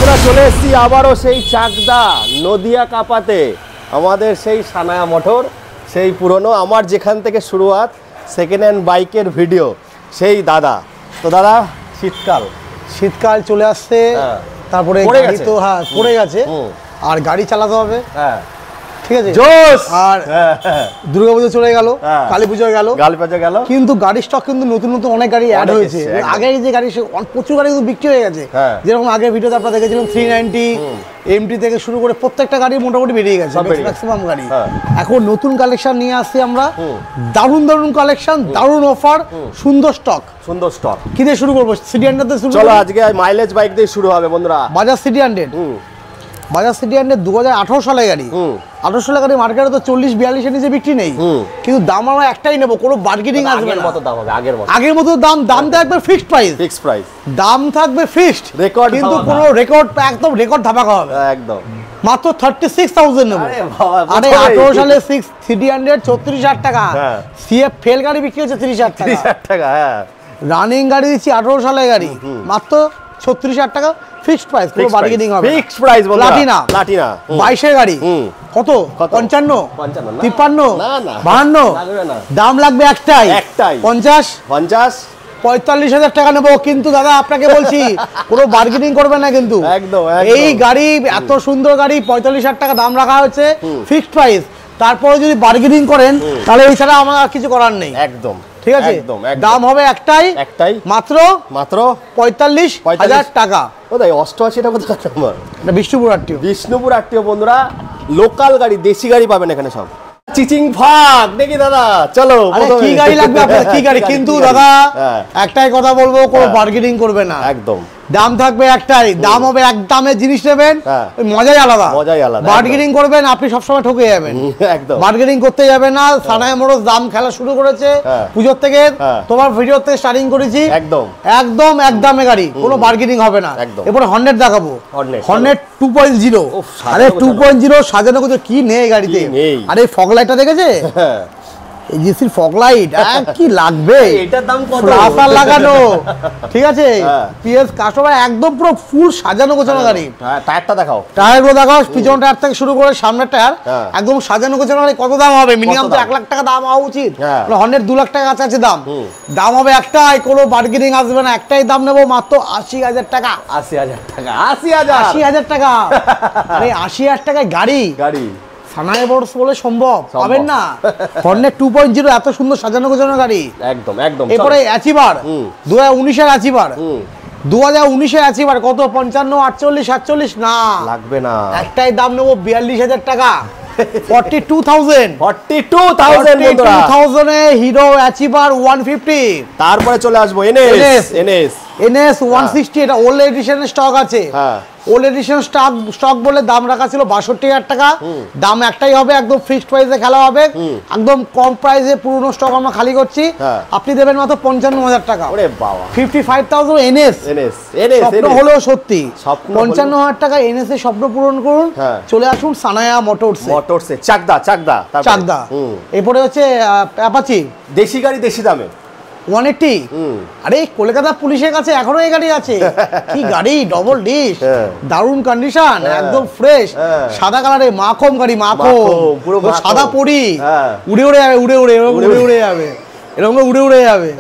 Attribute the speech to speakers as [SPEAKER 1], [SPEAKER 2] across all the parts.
[SPEAKER 1] বন্ধুরা চলে এসেছি আবারও সেই চাকদা নদিয়া কাপাতে আমাদের সেই সানায়া মোটর সেই পুরনো আমার যেখান থেকে শুরুয়াত সেকেন্ড হ্যান্ড বাইকের ভিডিও সেই দাদা তো দাদা
[SPEAKER 2] শীতকাল চলে আসছে তারপরে গাড়ি তো হ্যাঁ পড়ে গেছে আর গাড়ি চালাতে হবে হ্যাঁ ঠিক আছে
[SPEAKER 1] জোশ
[SPEAKER 2] আর দুর্গাপূজা চলে গেল কালী পুজো গেল কিন্তু গাড়ির স্টক কিন্তু নতুন নতুন অনেক গাড়ি অ্যাড হয়েছে আগে যে গাড়ি প্রচুর গাড়ি কিন্তু বিক্রি হয়ে গেছে যেরকম আগের ভিডিওতে আপনারা দেখেছিলেন 390 এমটি থেকে শুরু করে প্রত্যেকটা গাড়ি মোটামুটি বেরিয়ে গেছে ম্যাক্সিমাম গাড়ি এখন নতুন কালেকশন নিয়ে আসছি আমরা দারুণ কালেকশন দারুণ অফার সুন্দর স্টক কি দিয়ে শুরু করবো সিটি 100 দিয়ে শুরু
[SPEAKER 1] চলো আজকে মাইলেজ বাইক দিয়ে শুরু হবে বন্ধুরা
[SPEAKER 2] বাজাজ সিটি 100 2018 সালে গাড়ি 18 সালে গাড়ি মার্কেটে তো 40-42 এর নিচে বিক্রি নেই কিন্তু দাম আমরা একটাই নেব কোনো বার্গেনিং আসবে না আগের মতো দাম থাকবে ফিক্সড প্রাইস দাম থাকবে ফিক্সড
[SPEAKER 1] রেকর্ড
[SPEAKER 2] কিন্তু কোনো রেকর্ড একদম রেকর্ড ধামাকা হবে
[SPEAKER 1] একদম
[SPEAKER 2] মাত্র 36000 নেব আরে 18 সালে 300 34000 টাকা সিএফ ফেল গাড়ি বিক্রি হচ্ছে 30000
[SPEAKER 1] টাকা হ্যাঁ
[SPEAKER 2] রানিং গাড়ি দিচ্ছি 18 সালে গাড়ি মাত্র 36000 টাকা ফিক্সড প্রাইস কোনো বার্গেনিং হবে
[SPEAKER 1] ফিক্সড প্রাইস বন্ধুরা প্লাটিনা
[SPEAKER 2] 22 এর গাড়ি কত 55 53 না 52 দাম লাগবে একটাই 50 45,000 টাকা নেবো কিন্তু দাদা আপনাকে বলছি পুরো বার্গেনিং করবে না কিন্তু
[SPEAKER 1] একদম
[SPEAKER 2] এই গাড়ি এত সুন্দর গাড়ি 45,000 টাকা দাম রাখা হয়েছে ফিক্সড প্রাইস তারপরে যদি বার্গেনিং করেন তাহলে এছাড়া আমার আর কিছু করার নেই
[SPEAKER 1] একদম
[SPEAKER 2] ঠিক আছে দাম হবে একটাই মাত্র 45,000 টাকা
[SPEAKER 1] ওটাই 88 টাকা কোথায় তোমার
[SPEAKER 2] এটা বিষ্ণুপুর আরটিও
[SPEAKER 1] বন্ধুরা লোকাল গাড়ি দেশি গাড়ি পাবেন এখানে সব চিচিং ফাক দেখি দাদা চলো
[SPEAKER 2] কি গাড়ি লাগবে আপনার কি গাড়ি কিন্তু দাদা একটাই কথা বলবো কোনো বার্গেনিং করবে না
[SPEAKER 1] একদম
[SPEAKER 2] দাম থাকবে একটাই দাম হবে এক দামে জিনিস নেবেন মজাই আলাদা বার্গেনিং করবেন আপনি সবসময় ঠকে যাবেন
[SPEAKER 1] একদম
[SPEAKER 2] বার্গেনিং করতে যাবেন না সানায়া মোটরস দাম খেলা শুরু করেছে পুজোর থেকে তোমার ভিডিও থেকে স্টার্টিং করেছি একদম এক দামে গাড়ি কোনো বার্গেনিং হবে না এরপরে 100 দেখাবো 100 2.0 আরে 2.0 সাজানো কিছু কি নেই গাড়িতে আরে ফগ লাইটটা দেখেছে এজিসির ফগ লাইট কি লাগবে
[SPEAKER 1] এটার দাম কত
[SPEAKER 2] রাফার লাগানো ঠিক আছে পিএস কাস্টমার একদম পুরো ফুল সাজানো গোছানো গাড়ি
[SPEAKER 1] টায়ারটা দেখাও
[SPEAKER 2] টায়ারগুলো দেখাও পিছন টায়ার থেকে শুরু করে সামনের টায়ার একদম সাজানো গোছানো গাড়ি কত দাম হবে মিনিমাম তো 1 লাখ টাকা দাম হওয়া উচিত হর্নের 2 লাখ টাকা কাছাকাছি দাম হবে একটাই কোনো বার্গেনিং আসবে না একটাই দাম নেবো মাত্র 80,000 টাকা 80,000 টাকা আরে 80,000 টাকায় গাড়ি সানায়া মোটরস বলে সম্ভব পাবেন না হর্নের 2.0 এত সুন্দর সাজানো গোছানো গাড়ি
[SPEAKER 1] একদম
[SPEAKER 2] এরপরে অ্যাচিভার 2019 এর অ্যাচিভার 2019 এর অ্যাচিভার কত 55 48 47 না
[SPEAKER 1] লাগবে না
[SPEAKER 2] একটাই দাম নেব 42,000 টাকা 42,000 এ হিরো অ্যাচিভার 150
[SPEAKER 1] তারপরে চলে আসবো এনএস
[SPEAKER 2] 160 এটা ওল্ড এডিশনের স্টক আছে ওল্ড এডিশন স্টক বলে দাম রাখা ছিল 62,000 টাকা দাম একটাই হবে একদম ফিক্সড প্রাইসে খেলা হবে একদম কম প্রাইসে পুরনো স্টক আমরা খালি করছি আপনি দেবেন মাত্র 55,000 টাকা
[SPEAKER 1] ওরে বাবা
[SPEAKER 2] 55,000 এনএস স্বপ্ন হলো সত্যি 55,000 টাকা এনএস এর স্বপ্ন পূরণ করুন চলে আসুন সানায়া মোটরসে চাকদা এরপরে হচ্ছে অ্যাপাচি
[SPEAKER 1] দেশি গাড়ি দেশি দামে
[SPEAKER 2] 180 আরে কলকাতা পুলিশের কাছে এখনো এই গাড়ি আছে কি গাড়ি ডবল ডিশ দারুণ কন্ডিশন একদম ফ্রেশ সাদা কালারে মাখন গাড়ি পুরো সাদা পরি উড়ে যাবে এরকম উড়ে যাবে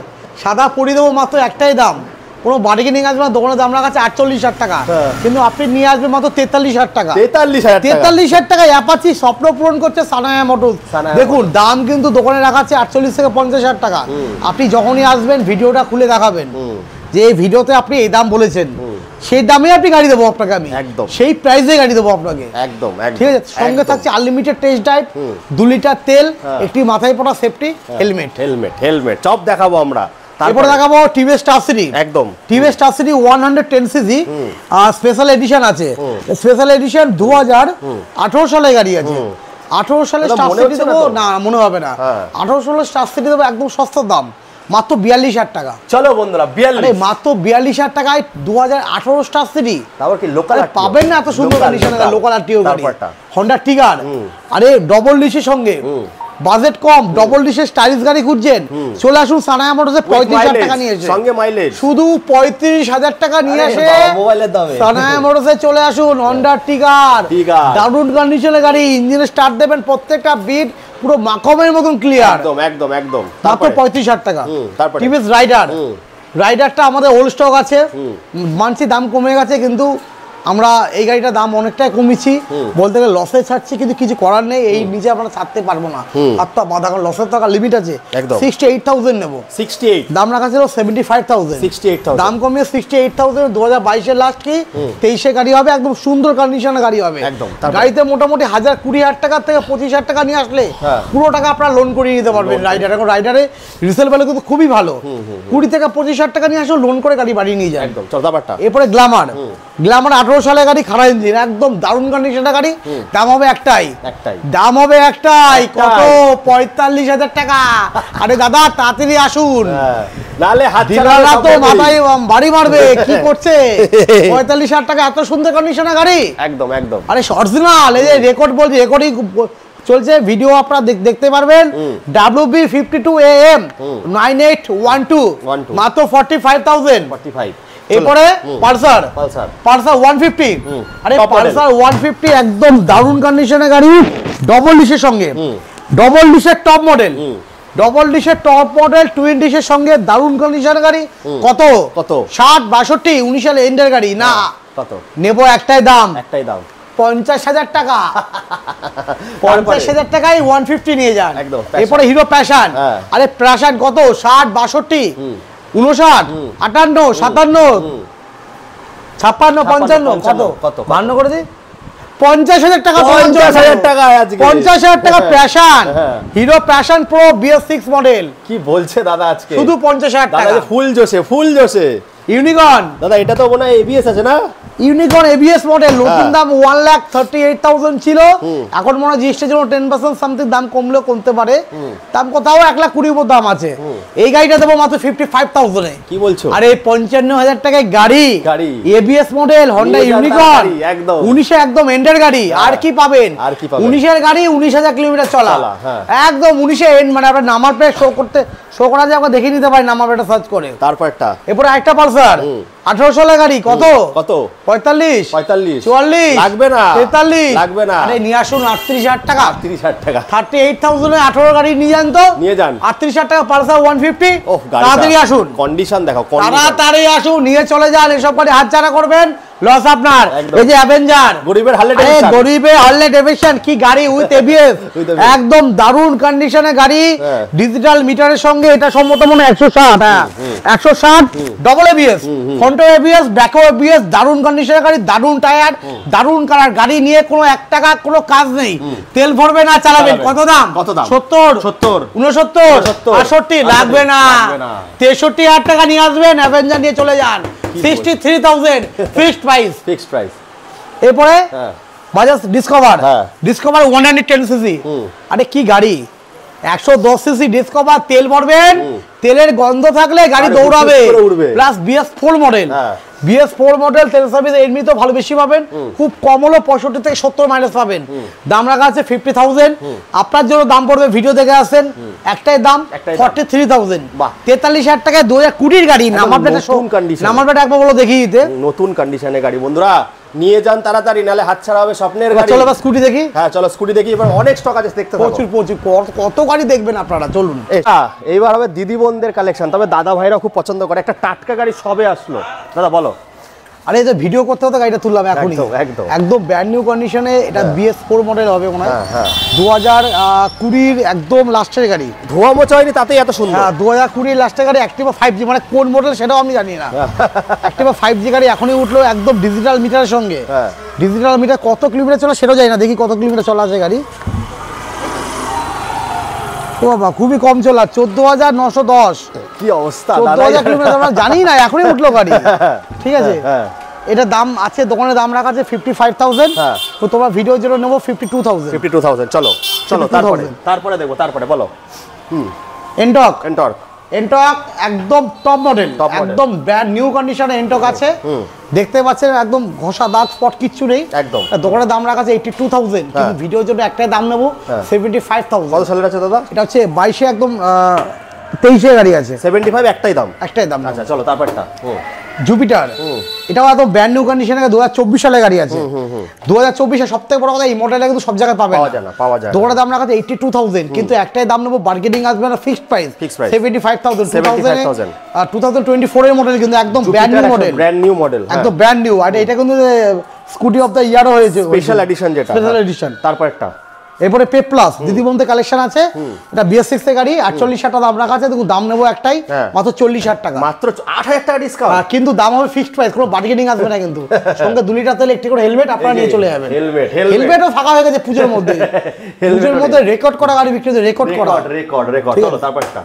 [SPEAKER 2] সাদা পরি দেবো মাত্র একটাই দাম কোনো বার্গেনিং আসবে না দোকানের দাম রাখা আছে 48,000 টাকা কিন্তু আপনি নিয়ে আসবেন মাত্র 43,000 টাকা 43,000 টাকা অ্যাপাচি স্বপ্ন পূরণ করছে সানায়া মোটরস দেখুন দাম কিন্তু দোকানে রাখা আছে 48 থেকে 50,000 টাকা আপনি যখনই আসবেন ভিডিওটা খুলে দেখাবেন যে এই ভিডিওতে আপনি এই দাম বলেছেন সেই দামে আপনি গাড়ি দেবো আপনাকে আমি একদম সেই প্রাইসে গাড়ি দেবো আপনাকে
[SPEAKER 1] একদম
[SPEAKER 2] ঠিক আছে সঙ্গে থাকছে আনলিমিটেড টেস্ট ড্রাইভ 2 লিটার তেল একটি মাথায় পড়া সেফটি
[SPEAKER 1] হেলমেট সব দেখাবো আমরা
[SPEAKER 2] এরপর দেখাবো টিভিএস স্টার সিটি
[SPEAKER 1] একদম
[SPEAKER 2] টিভিএস স্টার সিটি 110 সিসি আর স্পেশাল এডিশন আছে স্পেশাল এডিশন 2018 সালে গাড়ি আছে 18 সালে স্টার সিটি দেবো না মনে হবে না 18 সালে স্টার সিটি দেবো একদম সস্তা দাম মাত্র 42,000 টাকা
[SPEAKER 1] চলো বন্ধুরা 42
[SPEAKER 2] মাত্র 42,000 টাকায় 2018 স্টার সিটি
[SPEAKER 1] তারপর কি লোকাল
[SPEAKER 2] পাবেন না এত সুন্দর কন্ডিশনে লোকাল আরটিও গাড়ি হন্ডা টিগার আরে ডবল ডিসের সঙ্গে বাজেট কম ডবল ডিশের স্টাইলিশ গাড়ি খুঁজছেন, চলে আসুন সানায়া মোটরসে 35,000 টাকা নিয়ে এসে,
[SPEAKER 1] সঙ্গে মাইলেজ
[SPEAKER 2] শুধু 35,000 টাকা নিয়ে এসে
[SPEAKER 1] মোবাইলের দামে
[SPEAKER 2] সানায়া মোটরসে চলে আসুন। হন্ডা টিগার, দারুণ কন্ডিশনের গাড়ি, ইঞ্জিনে স্টার্ট দেবেন প্রত্যেকটা বিট পুরো মাখমের মতন ক্লিয়ার,
[SPEAKER 1] একদম একদম একদম।
[SPEAKER 2] মাত্র 35,000 টাকা।
[SPEAKER 1] তারপরে
[SPEAKER 2] টিভিএস রাইডারটা আমাদের ওল্ড স্টক আছে, মানছি দাম কমে গেছে, কিন্তু আমরা এই গাড়িটার দাম অনেকটাই কমিয়েছি, বলতে গেলে লসে ছাড়ছি, কিন্তু কিছু করার নেই, এই নিচে আমরা ছাড়তে পারবো না, হাতটা বাঁধা, কারণ লসের টাকা লিমিট আছে। 68,000 নেবো,
[SPEAKER 1] 68
[SPEAKER 2] দাম রাখা ছিল 75,000,
[SPEAKER 1] 68,000
[SPEAKER 2] দাম কমিয়ে 68,000। 2022-এর লাস্ট কি 23-এ গাড়ি হবে, একদম সুন্দর কন্ডিশনের গাড়ি হবে একদম। গাড়িতে মোটামুটি 20,000 টাকা থেকে 25,000 টাকা নিয়ে আসলে পুরো টাকা আপনারা লোন করিয়ে নিতে পারবেন রাইডার। এখন রাইডারে রিসেল ভ্যালু কিন্তু খুবই ভালো, 20 থেকে 25,000 টাকা নিয়ে আসলে লোন করে গাড়ি বাড়িয়ে নিয়ে যায় একদম। এরপরে গ্ল্যামার 18 সালের গাড়ি, খারাপ ইঞ্জিন, একদম দারুণ কন্ডিশনের গাড়ি, দাম হবে একটাই, দাম হবে একটাই, কত 45,000 টাকা। আরে দাদা তাড়াতাড়ি আসুন,
[SPEAKER 1] নালে
[SPEAKER 2] হাতছাড়া তো মাথায় বাড়ি মারবে, কি করছে 45,000 টাকা এত সুন্দর কন্ডিশনের গাড়ি একদম একদম। আরে অরিজিনাল, এই যে রেকর্ড বলছি, রেকর্ডিং চলছে, ভিডিও আপনারা দেখতে পারবেন। WB52AM 9812 মাত্র 45,000। এরপরে পালসার 150, আরে পালসার 150 একদম দারুণ কন্ডিশনের গাড়ি, ডবল ডিশের সঙ্গে, ডবল ডিশের টপ মডেল, ডবল ডিশের টপ মডেল, টুইন ডিশের সঙ্গে দারুণ কন্ডিশনের গাড়ি। কত 60 62 19 সালে এন্ডের গাড়ি না, কত নেবো একটাই দাম 50,000 টাকা। 50,000 টাকায় 150 নিয়ে যান। এরপরে হিরো প্যাশন, আরে প্যাশন কত 60 62 59 58 57 56 55 কত 52 করে দিই 50,000 টাকা,
[SPEAKER 1] 50,000 টাকা,
[SPEAKER 2] 50,000 টাকা passion, hero passion pro BS6 model.
[SPEAKER 1] কি বলছে দাদা আজকে,
[SPEAKER 2] শুধু 50,000 টাকা,
[SPEAKER 1] ফুল জোশে। ইউনিকর্ন দাদা, এটা তো মনে হয় ABS আছে না?
[SPEAKER 2] ইউনিকর্ন ABS মডেল, নতুন দাম 1,38,000 ছিল, এখন মনে হয় জিএসটির জন্য 10% সামথিং দাম কমলেও কমতে পারে, দাম কোথাও 1,20,000 উপর দাম আছে। এই গাড়িটা দেবো মাত্র 55,000 এ। কি বলছো? আরে 55,000 টাকায় গাড়ি ABS মডেল হন্ডা ইউনিকর্ন, একদম 19 একদম এন্ডের গাড়ি। আর কি পাবেন? 19 এর গাড়ি, 19,000 কিলোমিটার চলা, একদম 19 এ এন্ড, মানে আপনার নাম্বার প্লেট শো করা যায়, আমরা দেখে নিতে পারি নাম্বার প্লেটটা সার্চ করে। তারপর এরপর একটা পালসার 18 সালের গাড়ি, কত 45 44 লাগবে না, 43 লাগবে না, আরে নিয়ে আসুন 38,000 টাকা, 38,000 এ 18 গাড়ি নিয়ে যান, তো নিয়ে যান 38,000 টাকা পালসার 150। তাড়াতাড়ি আসুন, কন্ডিশন দেখো, তাড়াতাড়ি আসুন, নিয়ে চলে যান, এসব গাড়ি হাতছাড়া করবেন, লস আপনার। এই যে অ্যাভেঞ্জার, গরিবের হার্লে ডেভিডসন, কি গাড়ি উইথ ABS, একদম দারুণ কন্ডিশনে গাড়ি, ডিজিটাল মিটারের সঙ্গে, এটা সম্ভবত মনে 160, হ্যাঁ 160, double ABS, front ABS, back ABS, দারুণ কন্ডিশনের গাড়ি, দারুণ টায়ার, দারুণ কালার, গাড়ি নিয়ে কোনো 1 টাকা কোনো কাজ নেই, তেল ভরবে না, চালাবেন। কত দাম? 70 69 68 লাগবে না, 63,000 টাকা নিয়ে আসবেন, অ্যাভেঞ্জার নিয়ে চলে যান, 63,000 ফিক্সড প্রাইস। এরপরে বাজাজ ডিসকভার 110cc, আরে কি গাড়ি, 110cc ডিসকভার, তেল ভরবেন, তেলের গন্ধ থাকলে গাড়ি দৌড়াবে, plus BS4 model, BS4 model, তেল সার্ভিস এমনিতেও ভালো বেশি পাবেন, খুব কম হলো 65 থেকে 70 মাইলেজ পাবেন, দাম রাখা আছে 50,000। আপনার জন্য দাম পড়বে, ভিডিও দেখে আসেন, একটাই দাম 43,000, 43,000 টাকায় 2020 গাড়ি, নাম্বার প্লেট একবার বলো দেখিয়ে দিতে, নতুন কন্ডিশনের গাড়ি। বন্ধুরা নিয়ে যান তাড়াতাড়ি, নালে হাতছাড়া হবে স্বপ্নের গাড়ি। চলো স্কুটি দেখি, হ্যাঁ চলো স্কুটি দেখি, এবার অনেক স্টক আছে, দেখতে থাকো, প্রচুর কত গাড়ি দেখবেন আপনারা, চলুন। এইবার হবে দিদি বোনদের কালেকশন, তবে দাদা ভাইরা খুব পছন্দ করে, একটা টাটকা গাড়ি সবে আসলো, দাদা বলো। আরে এই যে ভিডিও করতে হতে গাড়িটা তুললাম এখনই, একদম ব্র্যান্ড নিউ কন্ডিশনে, এটা BS4 মডেল হবে মনে হয়, 2020 একদম লাস্টের গাড়ি, ধোয়া মোছা হয়নি, তাতেই এত সুন্দর। হ্যাঁ 2020 লাস্টের গাড়ি, অ্যাক্টিভা 5G, মানে কোন মডেল সেটাও আমি জানি না, অ্যাক্টিভা 5G গাড়ি এখনই উঠলো, একদম ডিজিটাল মিটারের সঙ্গে, ডিজিটাল মিটার, কত কিলোমিটার চলা সেটাও জানি না, দেখি কত কিলোমিটার চলা আছে গাড়ি। ও বাবা খুবই কম চলা, 14,910, কি অবস্থা, 14,000 কিলোমিটার আমরা জানি না, এখনই উঠলো গাড়ি, ঠিক আছে। এটা দাম আছে, দোকানে দাম রাখা আছে 55,000, তো তোমার ভিডিওর জন্য নেবো 52,000। চলো তারপরে দেখবো, তারপরে বলো। এন্টর্ক এনটক একদম টপ মডেল, একদম ব্র্যান্ড নিউ কন্ডিশনে এনটক আছে। দেখতে পাচ্ছেন একদম ঘষা দাগ স্পট কিচ্ছু নেই
[SPEAKER 1] একদম।
[SPEAKER 2] দোকানের দাম রাখা আছে 82,000, কিন্তু ভিডিওর জন্য একটাই দাম নেবো 75,000।
[SPEAKER 1] কত সালের আছে দাদা?
[SPEAKER 2] এটা হচ্ছে 22 একদম 23 গাড়ি আছে।
[SPEAKER 1] 75 একটাই দাম?
[SPEAKER 2] একটাই দাম।
[SPEAKER 1] আচ্ছা চলো তারপরটা
[SPEAKER 2] জুপিটার, এটাও একদম ব্র্যান্ড নিউ কন্ডিশনে 2024 সালের গাড়ি আছে। 2024 এ সবথেকে বড় কথা এই মডেলটা কিন্তু সব জায়গায় পাবেন না,
[SPEAKER 1] পাওয়া যায়।
[SPEAKER 2] দোকানের দাম রাখা আছে 82,000, কিন্তু একটাই দাম নেবো, বার্গেনিং আসবে না, ফিক্সড প্রাইস 75,000। 2024 এর মডেল, কিন্তু একদম ব্র্যান্ড নিউ মডেল, একদম ব্র্যান্ড নিউ। আর এটা কিন্তু স্কুটি অফ দ্য ইয়ারও হয়েছে,
[SPEAKER 1] স্পেশাল এডিশন যেটা,
[SPEAKER 2] স্পেশাল এডিশন।
[SPEAKER 1] তারপরটা
[SPEAKER 2] এরপরে পে প্লাস দিদি বন্ধু কালেকশন আছে, এটা BS6 এর গাড়ি, 48,000 টাকা দাম রাখা আছে, কিন্তু দাম নেবো একটাই মাত্র 40,000 টাকা,
[SPEAKER 1] মাত্র 8,000 টাকা ডিসকাউন্ট,
[SPEAKER 2] কিন্তু দাম হবে ফিক্সড প্রাইস, কোনো বার্গেনিং আসবে না। কিন্তু সঙ্গে 2 লিটার তেল, একটি করে হেলমেট আপনারা নিয়ে চলে যাবেন। হেলমেটও ফাঁকা হয়ে গেছে পুজোর মধ্যে, পুজোর মধ্যে রেকর্ড করা গাড়ি বিক্রি হচ্ছে, রেকর্ড
[SPEAKER 1] চলো তারপরটা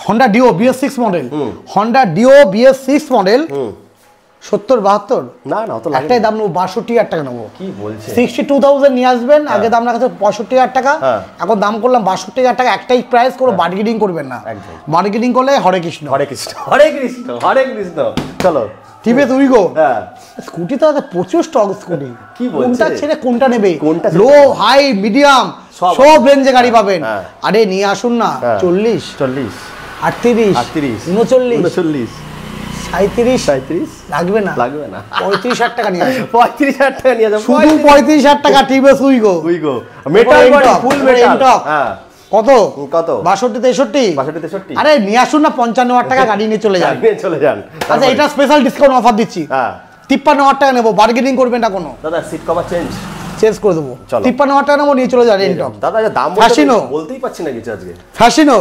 [SPEAKER 2] Honda Dio BS6 model, Honda Dio BS6 model 70-72
[SPEAKER 1] না অত লাগে,
[SPEAKER 2] একটাই দাম নেবো 62,000 টাকা নেবো।
[SPEAKER 1] কি বলছে?
[SPEAKER 2] 62,000 নিয়ে আসবেন, আগে দাম রাখা 65,000 টাকা, এখন দাম করলাম 62,000 টাকা, একটাই প্রাইস, কোনো বার্গেনিং করবেন না, বার্গেনিং করলে হরে কৃষ্ণ।
[SPEAKER 1] চলো
[SPEAKER 2] টিভিএস উইগো, স্কুটি তো আছে প্রচুর স্টক স্কুটি,
[SPEAKER 1] কি বলছে?
[SPEAKER 2] কোনটা ছেড়ে কোনটা নেবে, লো হাই মিডিয়াম সব রেঞ্জে গাড়ি পাবেন। আরে নিয়ে আসুন না, 40 38 39 37 লাগবে না 35,000 টাকা নিয়ে আসুন,
[SPEAKER 1] 35,000 টাকা নিয়ে যাবো,
[SPEAKER 2] শুধু 35,000 টাকা টিভিএস উইগো,
[SPEAKER 1] মেটাল বডি ফুল মেটাল।
[SPEAKER 2] কত 62 63? আরে নিয়ে আসুন না, 55,000 টাকা গাড়ি নিয়ে চলে যান। আচ্ছা এটা স্পেশাল ডিসকাউন্ট অফার দিচ্ছি, 53,000 টাকা নেবো, বার্গেনিং করবেন না কোনো।
[SPEAKER 1] দাদা সিট কভার
[SPEAKER 2] চেঞ্জ করে দেবো, 53,000 টাকা নেবো, নিয়ে চলে যান। এনটক
[SPEAKER 1] দাদা দাম বলতেই পারছি না কিছু আজকে।
[SPEAKER 2] ফ্যাশিনো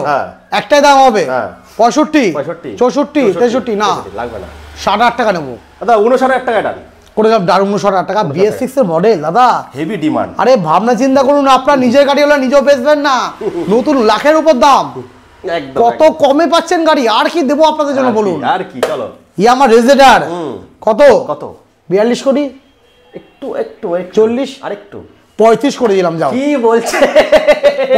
[SPEAKER 2] একটাই দাম হবে 65 64 63, না
[SPEAKER 1] লাগবে না,
[SPEAKER 2] 60,000 টাকা নেবো
[SPEAKER 1] দাদা, 59,000 টাকা ডান
[SPEAKER 2] করে দাম, 59,000 টাকা। BS6 এর মডেল দাদা,
[SPEAKER 1] হেভি ডিমান্ড।
[SPEAKER 2] আরে ভাবনা চিন্তা করুন, আপনার নিজের গাড়ি হলে নিজেও বেচবেন না, নতুন লাখের উপর দাম, কত কমে পাচ্ছেন গাড়ি, আর কি দেবো আপনাদের জন্য বলুন।
[SPEAKER 1] আর কি চলো,
[SPEAKER 2] ইয়ামাহা রেজেডার কত 42 কোটি,
[SPEAKER 1] একটু
[SPEAKER 2] 40
[SPEAKER 1] আরেকটু
[SPEAKER 2] 35 করে দিলাম। যাও,
[SPEAKER 1] কি বলছে?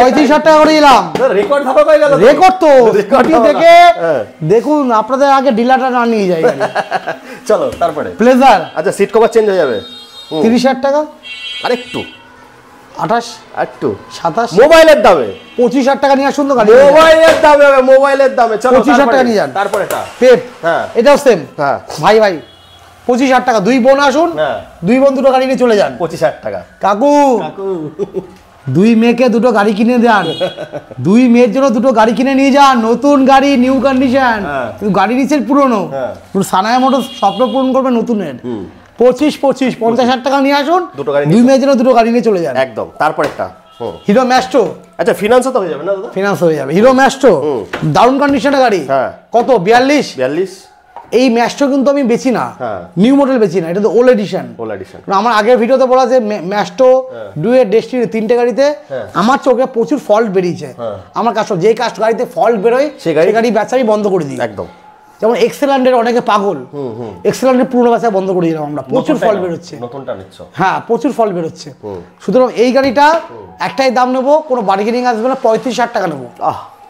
[SPEAKER 2] 35,000 টাকা করে দিলাম,
[SPEAKER 1] রেকর্ড ধাপা হয়ে গেল,
[SPEAKER 2] রেকর্ড তো স্কুটি দেখে দেখুন, আপনাদের আগে ডিলারটা না নিয়ে যায়।
[SPEAKER 1] চলো তারপরে
[SPEAKER 2] প্লেজার,
[SPEAKER 1] আচ্ছা সিট কভার চেঞ্জ হয়ে যাবে
[SPEAKER 2] 30,000 টাকা,
[SPEAKER 1] আরেকটু
[SPEAKER 2] 28
[SPEAKER 1] একটু
[SPEAKER 2] 27
[SPEAKER 1] মোবাইলের দামে,
[SPEAKER 2] 25,000 টাকা নিয়ে আসুন তো গাড়ি,
[SPEAKER 1] মোবাইলের দামে হবে, মোবাইলের দামে। চলো
[SPEAKER 2] 25,000 টাকা নিয়ে যান।
[SPEAKER 1] তারপরে এটা
[SPEAKER 2] পেপ,
[SPEAKER 1] হ্যাঁ
[SPEAKER 2] এটাও সেম,
[SPEAKER 1] হ্যাঁ
[SPEAKER 2] ভাই 25,000 টাকা, 2 বোন আসুন, 2 বোন দুটো গাড়ি নিয়ে চলে যান।
[SPEAKER 1] 25,000 টাকা
[SPEAKER 2] কাকু 2 মেয়েকে দুটো গাড়ি কিনে দেন, 2 মেয়ের জন্য দুটো গাড়ি কিনে নিয়ে যান, নতুন গাড়ি নিউ কন্ডিশন, গাড়ি নিচ্ছেন পুরনো, সানায়া মোটরস স্বপ্ন পূরণ করবে নতুনের। 25 50,000 টাকা নিয়ে আসুন, 2 মেয়ের জন্য দুটো গাড়ি নিয়ে চলে যান।
[SPEAKER 1] একদম। তারপর একটা
[SPEAKER 2] হিরো ম্যাস্টো,
[SPEAKER 1] আচ্ছা ফিনান্সও তো হয়ে যাবে না দাদা?
[SPEAKER 2] ফিনান্স হয়ে যাবে। হিরো ম্যাস্টো দারুণ কন্ডিশনের গাড়ি, কত 42। এই ম্যাস্টো কিন্তু আমি বেচি না, নিউ মডেল বেচি না, এটা তো ওল্ড এডিশন। আমার আগের ভিডিওতে বলা যে ম্যাস্টো ডুয়েট ডেস্টিনি 3টে গাড়িতে আমার চোখে প্রচুর ফল্ট বেরিয়েছে। আমার কাস্টমার যে গাড়িতে ফল্ট বেরোয় সেই গাড়ি বেচা আমি বন্ধ করে দিই।
[SPEAKER 1] একদম।
[SPEAKER 2] যেমন এক্সেলেন্টের অনেকে পাগল, এক্সেলেন্টের পুরনো বেচা বন্ধ করে দিলাম আমরা, প্রচুর ফল্ট বেরোচ্ছে। হ্যাঁ প্রচুর ফল্ট বেরোচ্ছে, সুতরাং এই গাড়িটা একটাই দাম নেবো, কোনো বার্গেনিং আসবে না, 35,000 টাকা নেবো।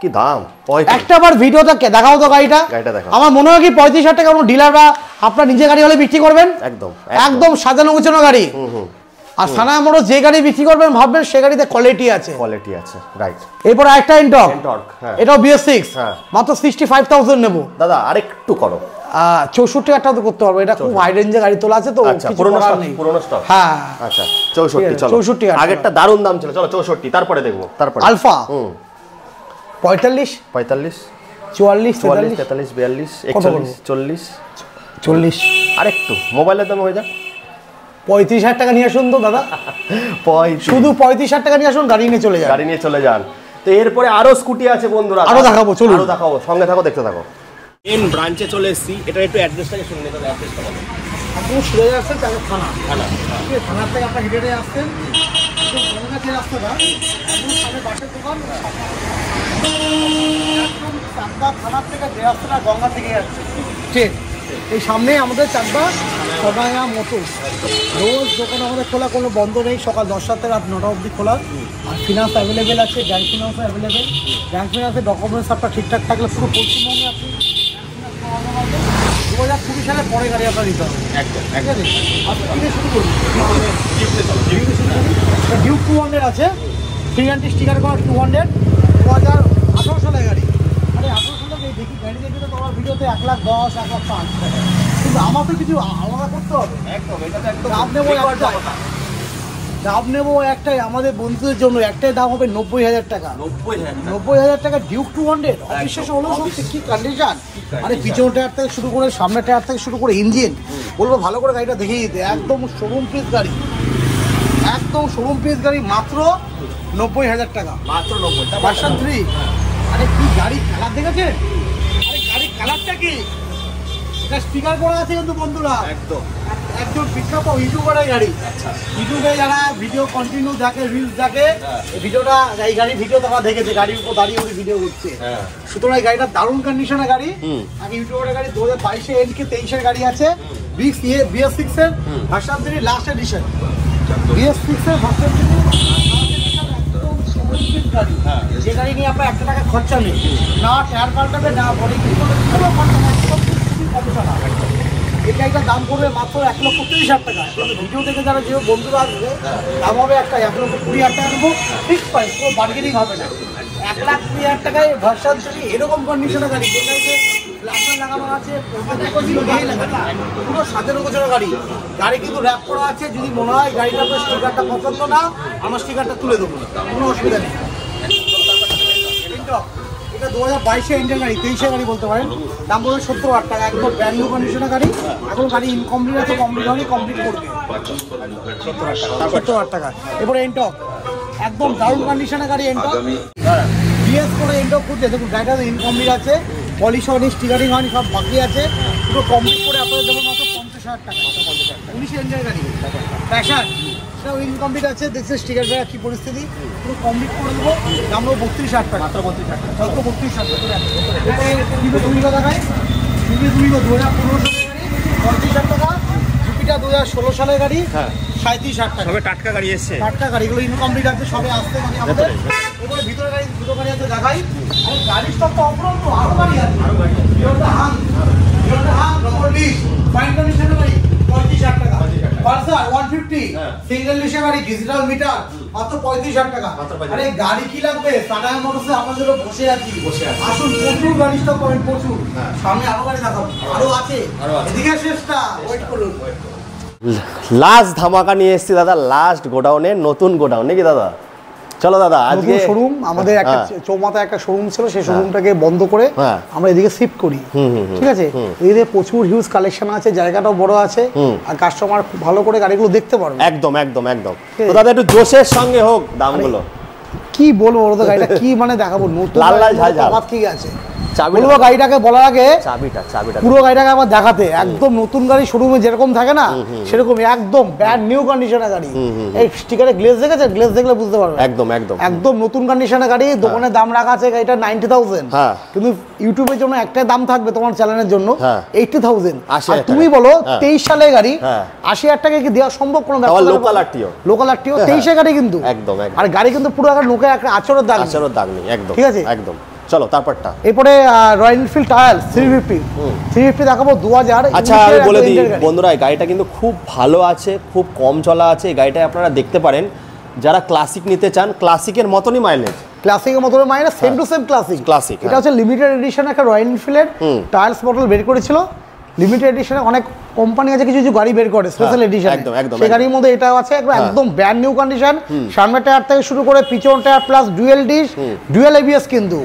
[SPEAKER 1] কি দাম,
[SPEAKER 2] একটা বার ভিডিওটা দেখাও তো গাড়িটা। আমার মনে হয় কি 35,000 টাকা কোনো ডিলার বা আপনার নিজে গাড়ি হলে বিক্রি করবেন, একদম সাজানো গুছানো গাড়ি। আর সানায়া মোটরস যে গাড়ি বিক্রি করবেন ভাববেন সে গাড়িতে কোয়ালিটি আছে, রাইট। এরপর একটা এনটর্ক, এটাও BS6, মাত্র 65,000 নেবো।
[SPEAKER 1] দাদা আরেকটু করো,
[SPEAKER 2] 64,000 তো করতে পারবো, এটা খুব হাই রেঞ্জে গাড়ি তোলা আছে তো,
[SPEAKER 1] পুরনো স্টক।
[SPEAKER 2] হ্যাঁ
[SPEAKER 1] আচ্ছা 64, চলো 64 আগেরটা দারুণ দাম ছিল, চলো 64 তারপরে দেখবো। তারপরে
[SPEAKER 2] আলফা 45
[SPEAKER 1] 44
[SPEAKER 2] 44
[SPEAKER 1] 43 42 41 40 আরেকটু মোবাইলের দাম হয়ে যাক
[SPEAKER 2] 35,000 টাকা নিয়ে আসুন তো দাদা, শুধু 35,000 টাকা নিয়ে আসুন, গাড়ি নিয়ে চলে যান।
[SPEAKER 1] তো এরপরে আরো স্কুটি আছে বন্ধুরা,
[SPEAKER 2] আরো দেখাবো, চলুন
[SPEAKER 1] আরো দেখাবো, সঙ্গে থাকো, দেখতে থাকো। মেন ব্রাঞ্চে চলে এসেছি, এটা একটু অ্যাড্রেসটাকে শুনে নিতে হবে। অ্যাড্রেসটা বলো।
[SPEAKER 2] আপনি সোজা আসছেন তাহলে থানা, থানার থেকে আপনার হেঁটে আসছেন, গঙ্গা যে রাস্তাটা একদম সামনে বাসের দোকান, একদম থানার থেকে যে রাস্তাটা গঙ্গা থেকে যাচ্ছে, ঠিক এই সামনেই আমাদের চাকদা সদায়া মোটরস। রোজ দোকান আমাদের খোলা, কোনো বন্ধ নেই, সকাল 10টা থেকে রাত 9টা অবধি খোলা। আর ফিনান্স অ্যাভেলেবেল আছে, ব্যাঙ্ক ফিনান্সও অ্যাভেলেবেল। ব্যাঙ্ক ফিনান্সের ডকুমেন্টস আপনার ঠিকঠাক থাকলে পুরো পশ্চিমবঙ্গে আপনি 2020 সালের পরে গাড়ি আপনার দিতে হবে।
[SPEAKER 1] একদম
[SPEAKER 2] ঠিক আছে, আজকে থেকে শুরু করুন। ডিউক 200 আছে, 390 স্টিকার করা 200, 2018 সালের গাড়ি। আরে 18 সালে দেখি গাড়ি দেখি তো তোমার ভিডিওতে 1,10,000, 1,05,000, কিন্তু আমার তো কিছু আলাদা করতে হবে।
[SPEAKER 1] একদম, এটা তো একদম
[SPEAKER 2] দাম নেবো একটাই, আমাদের বন্ধুদের জন্য একটাই দাম হবে 90,000 টাকা। 90,000 টাকা ডিউক 200 অবিশ্বাস হলো সত্যি, কি কন্ডিশন! আরে পিছন টায়ার থেকে শুরু করে সামনের টায়ার থেকে শুরু করে ইঞ্জিন, বলবো ভালো করে গাড়িটা দেখিয়ে দিতে। একদম শোরুম পিস গাড়ি, একদম শোরুম পিস গাড়ি, মাত্র 90,000 টাকা।
[SPEAKER 1] মাত্র 90।
[SPEAKER 2] ভার্সন 3। আরে কি গাড়ি কালার দেখেছেন? আরে গাড়ি কালারটা কি! এটা স্টিকার করা আছে কিন্তু বন্ধুরা,
[SPEAKER 1] একদম
[SPEAKER 2] একজন বিখ্যাত ইউটিউবারের গাড়ি। ইউটিউবে যারা ভিডিও কন্টিনিউ দেখে, রিলস দেখে, এই ভিডিওটা, এই গাড়ির ভিডিও তারা দেখেছে, গাড়ির উপর দাঁড়িয়ে ওই ভিডিও করছে। সুতরাং এই গাড়িটা দারুণ কন্ডিশনের গাড়ি। আগে ইউটিউবারের গাড়ি 2022 এন্ড কি 23 এর গাড়ি আছে। BS6 এর ভার্সন 3 লাস্ট এডিশন। BS6 এর ভার্সন 3 গাড়ি, যে গাড়ি নিয়ে আপনার 1 টাকা খরচা নেই, না টায়ার পাল্টাবে, না বডি কিট করবে, কোনো খরচা নেই, এই গাড়িটার দাম পড়বে মাত্র 1,30,000 টাকা। ভিডিও থেকে যারা যে বন্ধুরা আসবে, দাম হবে একটা 1,20,000 টাকা নেবো, ফিক্স প্রাইস, কোনো বার্গেনিং হবে না। 1,20,000 টাকায় ভার্সন 3 এরকম কন্ডিশনের গাড়ি, যে গাড়িতে লাইসেন্স লাগানো আছে, পুরো 17 বছরের গাড়ি। গাড়ি কিন্তু র্যাপ করা আছে, যদি মনে হয় গাড়িটা তো স্টিকারটা পছন্দ না, আমার স্টিকারটা তুলে দেবো, কোনো অসুবিধা নেই। এটা 2022 এন্ডের গাড়ি, 23 গাড়ি বলতে পারেন। দাম পড়বে 70,000 টাকা, একদম ব্র্যান্ড নিউ কন্ডিশনের গাড়ি। এখন গাড়ি ইনকমপ্লিট আছে, কমপ্লিট হয়নি, কমপ্লিট করবে 70,000 টাকা। এরপরে এন্টক, একদম দারুণ কন্ডিশনের গাড়ি। এন্টক বিএস করে এন্টক করছে, দেখুন গাড়িটা ইনকমপ্লিট আছে, পলিশ হয়নি, স্টিকারিং হয়নি, সব বাকি আছে। পুরো কমপ্লিট করে আপনাদের দেবো মাত্র 50,000 টাকা। 19 এন্ডের গাড়ি, প্যাশন, সেটাও ইনকমপ্লিট আছে, দেখছে স্টিকার ফেয়ার কী পরিস্থিতি, পুরো কমপ্লিট করে দেবো। দাম নেবো 32,000 টাকা, মাত্র 32,000 টাকা, মাত্র 32,000 টাকা। দুইটা দেখায়, 2015 সালের গাড়ি 35,000 টাকা। জুপিটার 2016 সালের গাড়ি 37,000 টাকা।
[SPEAKER 1] সবে টাটকা গাড়ি এসছে,
[SPEAKER 2] টাটকা গাড়িগুলো ইনকমপ্লিট আছে, সবে আসতে গাড়ি আমাদের। এবারে ভিতরে গাড়ি, দুটো গাড়ি আছে দেখাই। আর গাড়ির স্টক তো অপরন্ত, আরো গাড়ি আছে, হিরোটা হাং, ডবল ডিস্ক, ফাইন কন্ডিশনের গাড়ি 35,000 টাকা। পালসার 150 সিঙ্গেল ডিস্কের গাড়ি, ডিজিটাল মিটার, মাত্র 35,000 টাকা। আরে গাড়ি কি লাগবে? টাটা মোটরসে আপনাদের বসে আছি, আসুন, প্রচুর গাড়ি স্টক করেন, প্রচুর। সামনে আরো গাড়ি দেখাবো, আরো আছে, এদিকে শেষটা, ওয়েট করুন।
[SPEAKER 1] লাস্ট ধামাকা নিয়ে এসেছি দাদা, লাস্ট গোডাউনে, নতুন গোডাউন নাকি দাদা? চলো দাদা, আজকে
[SPEAKER 2] শোরুম আমাদের একটা চৌমাথায় একটা শোরুম ছিল, সেই শোরুমটাকে বন্ধ করে আমরা এদিকে শিফট করি। ঠিক আছে, এদিকে প্রচুর হিউজ কালেকশন আছে, জায়গাটাও বড় আছে, আর কাস্টমার খুব ভালো করে গাড়িগুলো দেখতে পারবে।
[SPEAKER 1] একদম একদম একদম। তো দাদা একটু জোশের সঙ্গে হোক দামগুলো।
[SPEAKER 2] কি বলবো ওর তো গাড়িটা কি মানে দেখাবো, নতুন
[SPEAKER 1] লাল লাল ঝাল
[SPEAKER 2] বাদ কি আছে বলবো গাড়িটাকে বলার আগে
[SPEAKER 1] চাবিটা
[SPEAKER 2] পুরো গাড়িটাকে আবার দেখাতে। একদম নতুন গাড়ি শোরুমে যেরকম থাকে না, সেরকম একদম ব্র্যান্ড নিউ কন্ডিশনের গাড়ি। এই স্টিকারে গ্লেজ দেখেছে, গ্লেজ দেখলে বুঝতে পারবে।
[SPEAKER 1] একদম একদম
[SPEAKER 2] একদম নতুন কন্ডিশনের গাড়ি। দোকানে দাম রাখা আছে গাড়িটা 90,000, কিন্তু ইউটিউবের জন্য একটাই দাম থাকবে তোমার চ্যানেলের জন্য 80,000। আর তুমি বলো 23 সালের গাড়ি 80,000 টাকা কি দেওয়া সম্ভব? কোনো ব্যাপার না। লোকাল আরটিও 23 এর গাড়ি কিন্তু একদম। আর গাড়ি কিন্তু পুরো একটা লোকে একটা আচরের দাগ
[SPEAKER 1] নেই। একদম
[SPEAKER 2] ঠিক আছে,
[SPEAKER 1] একদম। চলো তারপরটা,
[SPEAKER 2] এরপরে রয়্যাল এনফিল্ড টায়ার 350 দেখাবো 2000।
[SPEAKER 1] আচ্ছা আমি বলে দিই বন্ধুরা, এই গাড়িটা কিন্তু খুব ভালো আছে, খুব কম চলা আছে। এই গাড়িটা আপনারা দেখতে পারেন, যারা ক্লাসিক নিতে চান, ক্লাসিকের মতনই মাইলেজ,
[SPEAKER 2] ক্লাসিকের মতো mileage, same to same classic. এটা হচ্ছে লিমিটেড এডিশন একটা রয়্যাল এনফিল্ডের টায়ার্স মডেল বের করেছিল। লিমিটেড এডিশনে অনেক কোম্পানি আছে কিছু কিছু গাড়ি বের করে স্পেশাল এডিশন, সেই গাড়ির মধ্যে এটাও আছে, একদম ব্র্যান্ড নিউ কন্ডিশন। সামনের টায়ার থেকে শুরু করে পিছন tyre plus dual dish, dual ABS কিন্তু।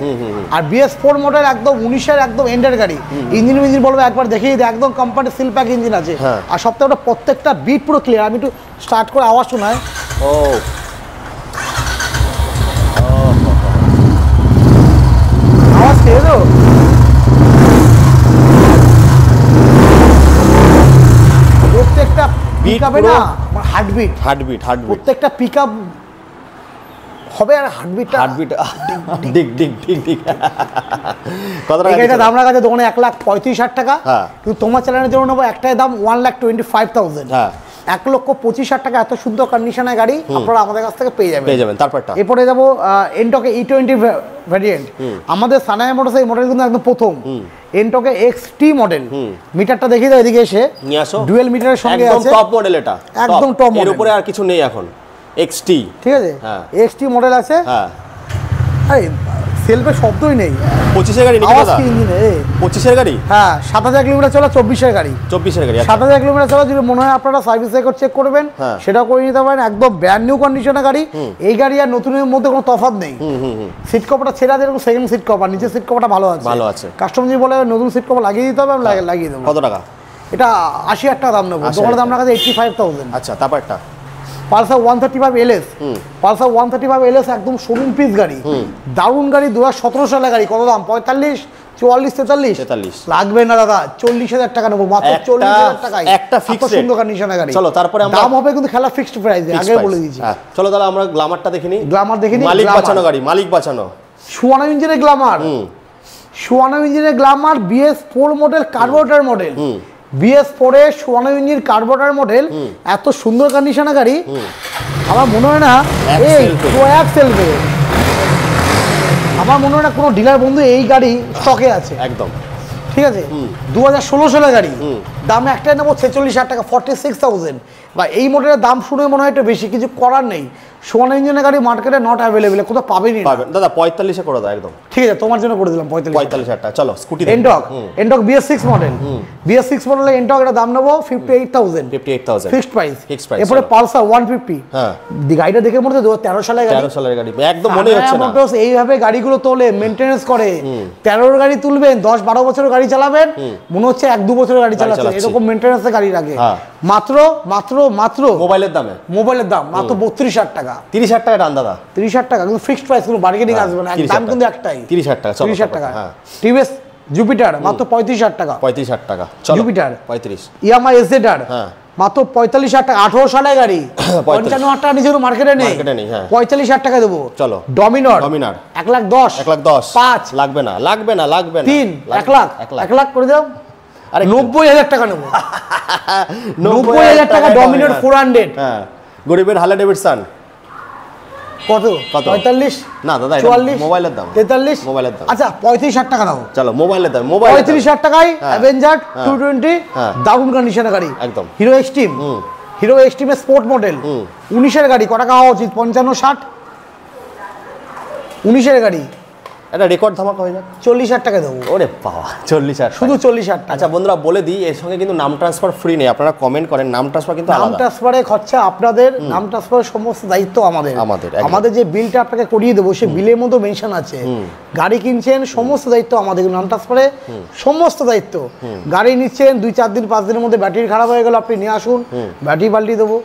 [SPEAKER 2] আর BS4 মডেল একদম 19 এর একদম এন্ডের গাড়ি। ইঞ্জিন বলবো একবার দেখিয়ে দিই, একদম কোম্পানি সিল প্যাক ইঞ্জিন আছে। আর সবথেকে ওটা প্রত্যেকটা বিট পুরো ক্লিয়ার। আমি একটু স্টার্ট করে আওয়াজ শোনায়, ও আওয়াজ খেয়ে তো প্রত্যেকটা পিকআপে না হার্টবিট, প্রত্যেকটা পিকআপ হবে আর হার্টবিট
[SPEAKER 1] ডিক ডিক ডিক ডিক কত টাকা?
[SPEAKER 2] এটা দাম রাখা আছে দোকানে 1,35,000 টাকা, কিন্তু তোমার চ্যানেলের জন্য নেবো একটাই দাম 1,25,000।
[SPEAKER 1] হ্যাঁ,
[SPEAKER 2] 1,25,000 টাকা এত সুন্দর কন্ডিশনের গাড়ি আপনারা আমাদের কাছ থেকে পেয়ে যাবেন।
[SPEAKER 1] তারপরটা
[SPEAKER 2] এরপরে যাবো এনটকে E20 ভ্যারিয়েন্ট। আমাদের সানায়া মোটরস এই মডেল কিন্তু একদম প্রথম এনটকে XT মডেল। মিটারটা দেখিয়ে দাও এদিকে এসে,
[SPEAKER 1] নিয়ে আসো।
[SPEAKER 2] ডুয়েল মিটারের সঙ্গে আছে,
[SPEAKER 1] একদম টপ মডেল, এটা
[SPEAKER 2] একদম টপ মডেল,
[SPEAKER 1] এর উপরে আর কিছু নেই এখন। XT,
[SPEAKER 2] ঠিক আছে,
[SPEAKER 1] হ্যাঁ
[SPEAKER 2] XT মডেল আছে।
[SPEAKER 1] হ্যাঁ,
[SPEAKER 2] আরে সেলফে শব্দই নেই।
[SPEAKER 1] 25 এর গাড়ি নাকি দাদা? 25 এর গাড়ি,
[SPEAKER 2] হ্যাঁ 7,000 কিলোমিটার চলা, 24 এর গাড়ি,
[SPEAKER 1] 24 এর গাড়ি,
[SPEAKER 2] 7,000 কিলোমিটার চলা। যদি মনে হয় আপনারা সার্ভিস রেকর্ড চেক করবেন, সেটাও করে নিতে পারেন। একদম ব্র্যান্ড নিউ কন্ডিশনের গাড়ি। এই গাড়ি আর নতুনের মধ্যে কোনো তফাৎ নেই। সিট কভারটা ছেড়া দিয়ে সেকেন্ড সিট কভার, নিচের সিট কভারটা ভালো আছে। কাস্টমার যদি বলে নতুন সিট কভার লাগিয়ে দিতে হবে, আমি লাগিয়ে দেবো।
[SPEAKER 1] কত টাকা?
[SPEAKER 2] এটা 80,000 টাকা দাম নেবো, দোকানের দাম রাখা আছে 85,000।
[SPEAKER 1] আচ্ছা, তারপরটা
[SPEAKER 2] পালসার 135 LS, পালসার 135 LS একদম শোরুম পিস গাড়ি, দারুণ গাড়ি। 2017 সালের গাড়ি। কত দাম? 45, 44, 43 লাগবে না দাদা, 40,000 টাকা নেবো, মাত্র 40,000 টাকায়
[SPEAKER 1] একটা ফিক্সড
[SPEAKER 2] সুন্দর কন্ডিশনের গাড়ি।
[SPEAKER 1] চলো তারপরে আমরা
[SPEAKER 2] দাম হবে কিন্তু খেলা ফিক্সড প্রাইসে, আগে বলে দিয়েছি।
[SPEAKER 1] চলো তাহলে আমরা গ্ল্যামারটা দেখে নিই।
[SPEAKER 2] গ্ল্যামার দেখে নিই।
[SPEAKER 1] মালিক বাঁচানো গাড়ি, মালিক বাঁচানো
[SPEAKER 2] 54 ইঞ্চিনের গ্ল্যামার, 54 ইঞ্চিনের Glamour, BS4 model, carburettor model. BS4 এর 54 ইঞ্চির কার্বোরেটর মডেল, এত সুন্দর কন্ডিশনের গাড়ি। আমার মনে হয় না এই সেলফে, আমার মনে হয় না কোনো ডিলার বন্ধু এই গাড়ি স্টকে আছে।
[SPEAKER 1] একদম
[SPEAKER 2] ঠিক আছে, 2016 সালের গাড়ি। দাম একটাই নেবো 46,000 টাকা, 46,000। বা এই মডেলের দাম শুনে মনে হয় একটু বেশি, কিছু করার নেই। 54 ইঞ্জিনের গাড়ি মার্কেটে নট অ্যাভেলেবেল, কোথাও পাবেনই না
[SPEAKER 1] দাদা। 45-এ করে দাও একদম।
[SPEAKER 2] ঠিক আছে, তোমার জন্য করে দিলাম
[SPEAKER 1] 45,000 টাকা। চলো scooty
[SPEAKER 2] Ntorq BS6 model, BS6 মডেলের এনটক এর দাম নেবো 58,000, ফিক্সড প্রাইস।
[SPEAKER 1] এরপরে
[SPEAKER 2] পালসার 150। হ্যাঁ, গাড়িটা দেখে মনে হচ্ছে 2013 সালের গাড়ি।
[SPEAKER 1] 13 সালের গাড়ি একদম মনে হচ্ছে না।
[SPEAKER 2] মোটরস এইভাবে গাড়িগুলো তোলে, মেইনটেনেন্স করে। 13 গাড়ি তুলবেন, 10-12 বছরের গাড়ি চালাবেন, মনে হচ্ছে 1-2 বছরের গাড়ি চালাচ্ছে, এরকম মেইনটেনেন্সের গাড়ি রাখে। মাত্র মোবাইলের দাম মাত্র 32,000 টাকা।
[SPEAKER 1] 30,000 টাকা ডান দাদা,
[SPEAKER 2] 30,000 টাকা কিন্তু ফিক্সড প্রাইস, কোনো বার্গেনিং আসবে না, দাম কিন্তু একটাই
[SPEAKER 1] 30,000 টাকা।
[SPEAKER 2] 30,000 টাকা। টিভিএস জুপিটার মাত্র 35,000 টাকা।
[SPEAKER 1] 35,000 টাকা
[SPEAKER 2] জুপিটার
[SPEAKER 1] 35।
[SPEAKER 2] ইয়ামাহা এসজেডআর মাত্র 45,000 টাকা, 18 সালের গাড়ি। 55,000 টাকা নিজের মার্কেটে নেই, 45,000 টাকা দেবো।
[SPEAKER 1] চলো
[SPEAKER 2] ডমিনার
[SPEAKER 1] 1,10,000,
[SPEAKER 2] 5
[SPEAKER 1] লাগবে না
[SPEAKER 2] 3, 1 লাখ করে দাও। আরে 90,000 টাকা নেবো, 90,000 টাকা ডমিনার 400।
[SPEAKER 1] হ্যাঁ, গরিবের হালে ডেভিডসন
[SPEAKER 2] কত? 45
[SPEAKER 1] না দাদা,
[SPEAKER 2] 44
[SPEAKER 1] মোবাইলের দাম,
[SPEAKER 2] 43
[SPEAKER 1] মোবাইলের দাম।
[SPEAKER 2] আচ্ছা 35,000 টাকা দাও।
[SPEAKER 1] চলো মোবাইলের দাম,
[SPEAKER 2] 35,000 টাকায় অ্যাভেঞ্জার 220, দারুণ কন্ডিশনের গাড়ি
[SPEAKER 1] একদম।
[SPEAKER 2] হিরো এক্সট্রিম, হিরো এক্সট্রিমের স্পোর্ট মডেল, 19 এর গাড়ি। কত টাকা হওয়া উচিত? 55, 60। 19 এর গাড়ি,
[SPEAKER 1] এটা রেকর্ড ধামাকা হয়ে যাক,
[SPEAKER 2] 40,000 টাকা দেবো।
[SPEAKER 1] ওরে বাবা, 40,000,
[SPEAKER 2] শুধু 40,000 টাকা।
[SPEAKER 1] আচ্ছা বন্ধুরা বলে দিই, এর সঙ্গে কিন্তু নাম ট্রান্সফার ফ্রি নেই। আপনারা কমেন্ট করেন, নাম ট্রান্সফার কিন্তু আলাদা।
[SPEAKER 2] নাম ট্রান্সফারের খরচা আপনাদের, নাম ট্রান্সফারের সমস্ত দায়িত্ব আমাদের যে বিলটা আপনাকে করিয়ে দেবো, সেই বিলের মধ্যে মেনশন আছে। গাড়ি কিনছেন, সমস্ত দায়িত্ব আমাদের। নাম ট্রান্সফারে সমস্ত দায়িত্ব। গাড়ি নিচ্ছেন, 2-4 দিন 5 দিনের মধ্যে ব্যাটারি খারাপ হয়ে গেল, আপনি নিয়ে আসুন, ব্যাটারি পাল্টিয়ে দেবো,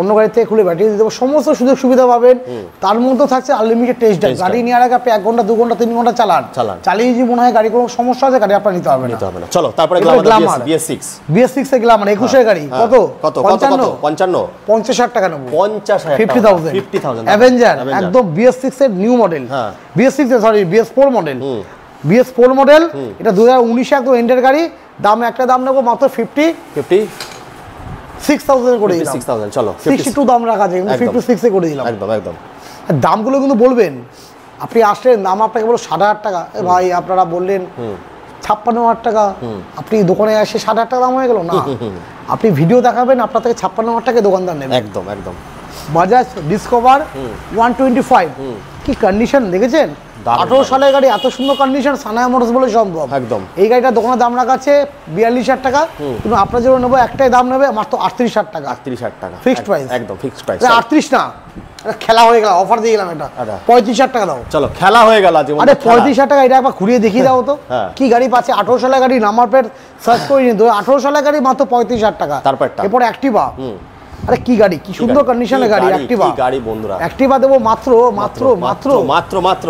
[SPEAKER 2] অন্য গাড়ি থেকে খুলে ব্যাটারি দিয়ে দেবো, সমস্ত সুযোগ সুবিধা পাবেন। তার মধ্যে থাকছে আনলিমিটেড টেস্ট ড্রাইভ। গাড়ি নেওয়ার আগে আপনি 1 ঘন্টা, 2 ঘন্টা, 3 ঘন্টা চালান, চালিয়ে যদি মনে হয় গাড়ি কোনো সমস্যা আছে, গাড়ি আপনার নিতে হবে না।
[SPEAKER 1] চলো তারপরে BS6
[SPEAKER 2] এ গ্ল্যামার 21 এর গাড়ি। কত?
[SPEAKER 1] 55,
[SPEAKER 2] 50,000 টাকা নেবো।
[SPEAKER 1] 50,000,
[SPEAKER 2] 50,000। অ্যাভেঞ্জার একদম BS6 এর new model, BS4 model, BS4 model. এটা 2019 একদম এন্ডের গাড়ি। দাম একটা দাম নেবো মাত্র 56,000 করে দিলাম।
[SPEAKER 1] 56,000। চলো
[SPEAKER 2] 62 দাম রাখা আছে, কিন্তু 56 এ করে দিলাম।
[SPEAKER 1] একদম একদম।
[SPEAKER 2] দামগুলো কিন্তু বলবেন, আপনি আসলেন, দাম আপনাকে বলো 60,000 টাকা। ভাই আপনারা বললেন 56,000 টাকা, আপনি দোকানে এসে 60,000 টাকা দাম হয়ে গেল না। আপনি ভিডিও দেখাবেন, আপনার থেকে 56,000 টাকা দোকানদার নেবে।
[SPEAKER 1] একদম একদম।
[SPEAKER 2] বাজাজ ডিসকভার 125, কি কন্ডিশন দেখেছেন? 18 সালের গাড়ি, এত সুন্দর কন্ডিশন সানায়া মোটরস বলে সম্ভব।
[SPEAKER 1] একদম।
[SPEAKER 2] এই গাড়িটা দোকানের দাম রাখা আছে 42,000 টাকা, কিন্তু আপনার জন্য নেবো একটাই দাম নেবে মাত্র 38,000 টাকা।
[SPEAKER 1] 38,000 টাকা
[SPEAKER 2] ফিক্সড প্রাইস,
[SPEAKER 1] একদম ফিক্সড প্রাইস।
[SPEAKER 2] 38 না, খেলা হয়ে গেল, অফার দিয়ে গেলাম এটা। 35,000 টাকা দাও।
[SPEAKER 1] চলো খেলা হয়ে গেল আজ।
[SPEAKER 2] আরে 35,000 টাকা, এটা একবার ঘুরিয়ে দেখিয়ে দাও তো কি গাড়ি পাচ্ছে। 18 সালের গাড়ি, নাম্বার প্লেট সার্চ করে নিন। 18 সালের গাড়ি মাত্র 35,000 টাকা। এরপর অ্যাক্টিভা, আরে কি গাড়ি, কি সুন্দর কন্ডিশনের গাড়ি। অ্যাক্টিভা
[SPEAKER 1] গাড়ি বন্ধুরা,
[SPEAKER 2] অ্যাক্টিভা দেবো মাত্র মাত্র মাত্র
[SPEAKER 1] মাত্র মাত্র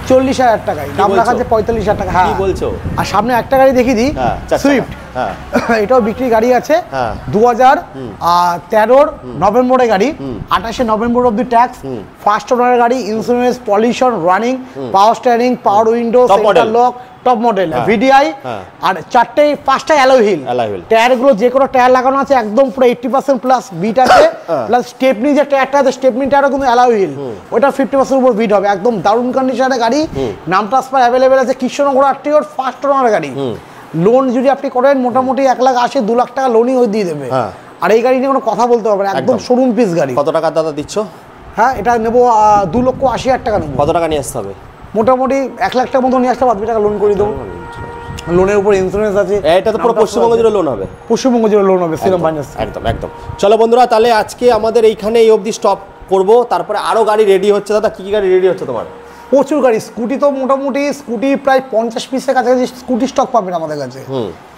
[SPEAKER 2] 40,000 টাকায়। দাম রাখা আছে 45,000 টাকা। হ্যাঁ,
[SPEAKER 1] কি বলছো?
[SPEAKER 2] আর সামনে একটা গাড়ি দেখিয়ে দিই, সুইফট
[SPEAKER 1] হ্যাঁ
[SPEAKER 2] এটাও বিক্রি গাড়ি আছে
[SPEAKER 1] হ্যাঁ
[SPEAKER 2] 2013 নভেম্বরে গাড়ি 28 নভেম্বর অব্দি ট্যাক্স ফার্স্ট ওনারের গাড়ি insurance pollution running power steering power window centre lock top model VDI আর পাঁচটা অ্যালয় হুইল টায়ারগুলো যে কোনো টায়ার লাগানো আছে একদম পুরো 80% প্লাস বিট আছে প্লাস স্টেপনি যে টায়ারটা আছে স্টেপনি টায়ারও কিন্তু অ্যালয় হুইল ওটা 50% উপর বিট হবে একদম দারুণ কন্ডিশনের গাড়ি নাম ট্রান্সফার অ্যাভেলেবেল আছে কৃষ্ণনগর আরটিওর ফার্স্ট ওনার গাড়ি লোন যদি আপনি করেন মোটামুটি 1,80,000 2 লাখ টাকা লোনই হয়ে দিয়ে দেবে আর এই গাড়ি নিয়ে কোনো কথা বলতে হবে না একদম শোরুম পিস গাড়ি
[SPEAKER 1] কত টাকা দাদা দিচ্ছ
[SPEAKER 2] হ্যাঁ এটা নেবো 2,80,000 টাকা নেবো
[SPEAKER 1] কত টাকা নিয়ে আসতে হবে
[SPEAKER 2] মোটামুটি 1 লাখ টাকা মতো নিয়ে আসতে 2 টাকা লোন করে দেবো লোনের উপর ইন্স্যুরেন্স আছে
[SPEAKER 1] এটা তো পুরো পশ্চিমবঙ্গ জুড়ে লোন হবে
[SPEAKER 2] পশ্চিমবঙ্গ জুড়ে লোন হবে সিরাম ফাইন্যান্স
[SPEAKER 1] একদম একদম চলো বন্ধুরা তাহলে আজকে আমাদের এইখানে এই অবধি স্টপ করব তারপরে আরো গাড়ি রেডি হচ্ছে দাদা কি কি গাড়ি রেডি হচ্ছে তোমার
[SPEAKER 2] প্রচুর গাড়ি স্কুটি তো মোটামুটি স্কুটি প্রায় 50 পিসের কাছাকাছি স্কুটি স্টক পাবেন আমাদের কাছে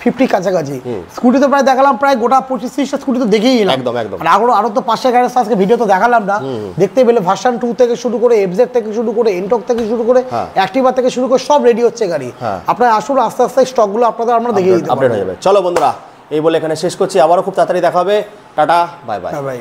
[SPEAKER 2] 50 কাছাকাছি স্কুটি তো প্রায় দেখালাম প্রায় গোটা 25-30টা স্কুটি তো দেখেই এলাম
[SPEAKER 1] একদম একদম
[SPEAKER 2] আরো তো 500 গাড়ি আজকে ভিডিও তো দেখালাম না দেখতে পেলে ভার্সন 2 থেকে শুরু করে এফজেড থেকে শুরু করে এনটক থেকে শুরু করে অ্যাক্টিভা থেকে শুরু করে সব রেডি হচ্ছে গাড়ি আপনারা আসুন আস্তে আস্তে স্টকগুলো আপনাদের আমরা দেখিয়ে দিতে
[SPEAKER 1] আপডেট হয়ে যাবে চলো বন্ধুরা এই বলে এখানে শেষ করছি আবারও খুব তাড়াতাড়ি দেখা হবে টাটা বাই বাই
[SPEAKER 2] বাই